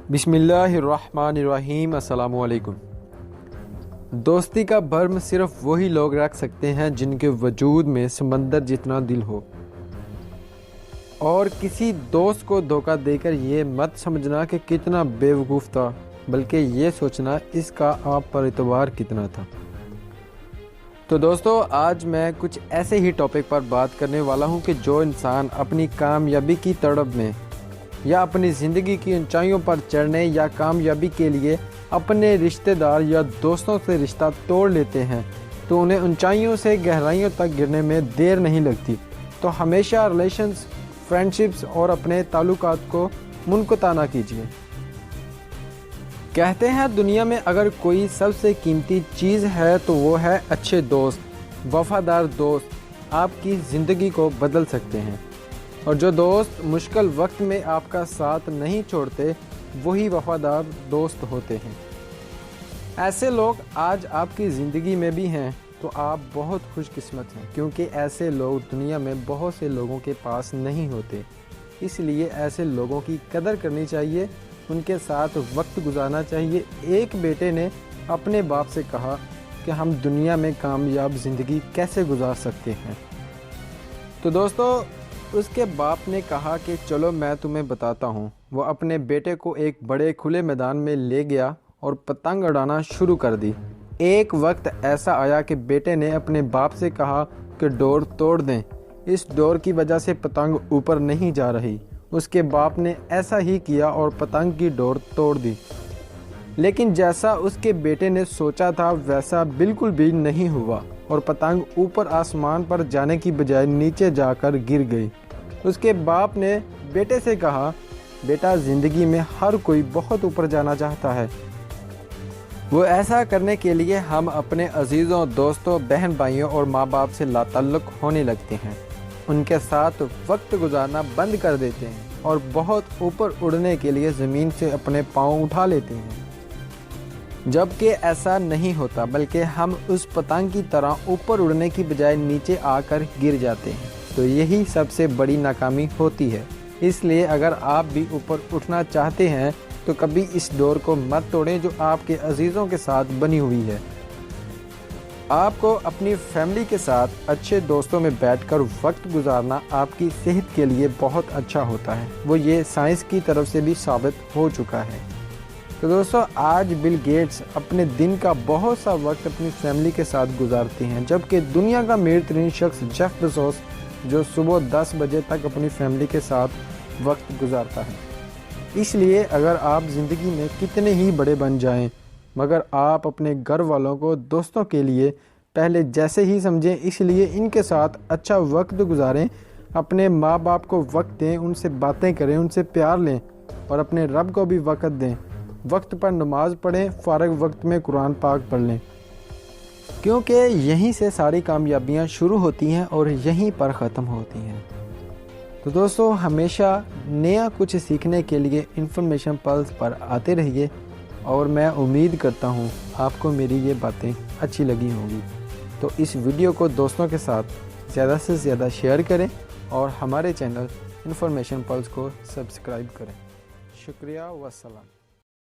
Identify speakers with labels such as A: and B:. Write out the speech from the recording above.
A: बिस्मिल्लाहिर्रहमानिर्रहीम। अस्सलाम वालेकुम। दोस्ती का भरम सिर्फ वही लोग रख सकते हैं जिनके वजूद में समंदर जितना दिल हो। और किसी दोस्त को धोखा देकर ये मत समझना कि कितना बेवकूफ़ था, बल्कि ये सोचना इसका आप पर एतबार कितना था। तो दोस्तों, आज मैं कुछ ऐसे ही टॉपिक पर बात करने वाला हूँ कि जो इंसान अपनी कामयाबी की तड़प में या अपनी ज़िंदगी की ऊंचाइयों पर चढ़ने या कामयाबी के लिए अपने रिश्तेदार या दोस्तों से रिश्ता तोड़ लेते हैं, तो उन्हें ऊंचाइयों से गहराइयों तक गिरने में देर नहीं लगती। तो हमेशा रिलेशंस, फ्रेंडशिप्स और अपने ताल्लुकात को मुनक़ता ना कीजिए। कहते हैं दुनिया में अगर कोई सबसे कीमती चीज़ है तो वो है अच्छे दोस्त। वफ़ादार दोस्त आपकी ज़िंदगी को बदल सकते हैं, और जो दोस्त मुश्किल वक्त में आपका साथ नहीं छोड़ते वही वफ़ादार दोस्त होते हैं। ऐसे लोग आज आपकी ज़िंदगी में भी हैं तो आप बहुत खुशकिस्मत हैं, क्योंकि ऐसे लोग दुनिया में बहुत से लोगों के पास नहीं होते। इसलिए ऐसे लोगों की कदर करनी चाहिए, उनके साथ वक्त गुजारना चाहिए। एक बेटे ने अपने बाप से कहा कि हम दुनिया में कामयाब ज़िंदगी कैसे गुजार सकते हैं। तो दोस्तों, उसके बाप ने कहा कि चलो मैं तुम्हें बताता हूँ। वो अपने बेटे को एक बड़े खुले मैदान में ले गया और पतंग उड़ाना शुरू कर दी। एक वक्त ऐसा आया कि बेटे ने अपने बाप से कहा कि डोर तोड़ दें, इस डोर की वजह से पतंग ऊपर नहीं जा रही। उसके बाप ने ऐसा ही किया और पतंग की डोर तोड़ दी। लेकिन जैसा उसके बेटे ने सोचा था वैसा बिल्कुल भी नहीं हुआ और पतंग ऊपर आसमान पर जाने की बजाय नीचे जाकर गिर गई। उसके बाप ने बेटे से कहा, बेटा, ज़िंदगी में हर कोई बहुत ऊपर जाना चाहता है। वो ऐसा करने के लिए हम अपने अजीज़ों, दोस्तों, बहन भाइयों और माँ बाप से लाताल्लुक़ होने लगते हैं। उनके साथ वक्त गुजारना बंद कर देते हैं और बहुत ऊपर उड़ने के लिए ज़मीन से अपने पाँव उठा लेते हैं। जबकि ऐसा नहीं होता, बल्कि हम उस पतंग की तरह ऊपर उड़ने की बजाय नीचे आकर गिर जाते हैं। तो यही सबसे बड़ी नाकामी होती है। इसलिए अगर आप भी ऊपर उठना चाहते हैं तो कभी इस डोर को मत तोड़ें जो आपके अजीज़ों के साथ बनी हुई है। आपको अपनी फैमिली के साथ अच्छे दोस्तों में बैठकर वक्त गुजारना आपकी सेहत के लिए बहुत अच्छा होता है। वो ये साइंस की तरफ से भी साबित हो चुका है। तो दोस्तों, आज बिल गेट्स अपने दिन का बहुत सा वक्त अपनी फैमिली के साथ गुजारते हैं, जबकि दुनिया का अमीर तरीन शख्स जेफ बेज़ोस जो सुबह 10 बजे तक अपनी फैमिली के साथ वक्त गुजारता है। इसलिए अगर आप ज़िंदगी में कितने ही बड़े बन जाएं, मगर आप अपने घर वालों को दोस्तों के लिए पहले जैसे ही समझें, इसलिए इनके साथ अच्छा वक्त गुजारें। अपने माँ बाप को वक्त दें, उनसे बातें करें, उनसे प्यार लें और अपने रब को भी वक्त दें। वक्त पर नमाज़ पढ़ें, फ़ारग वक्त में कुरान पाक पढ़ लें, क्योंकि यहीं से सारी कामयाबियां शुरू होती हैं और यहीं पर ख़त्म होती हैं। तो दोस्तों, हमेशा नया कुछ सीखने के लिए इन्फॉर्मेशन पल्स पर आते रहिए, और मैं उम्मीद करता हूँ आपको मेरी ये बातें अच्छी लगी होंगी। तो इस वीडियो को दोस्तों के साथ ज़्यादा से ज़्यादा शेयर करें और हमारे चैनल इन्फॉर्मेशन पल्स को सब्सक्राइब करें। शुक्रिया, वस्सलाम।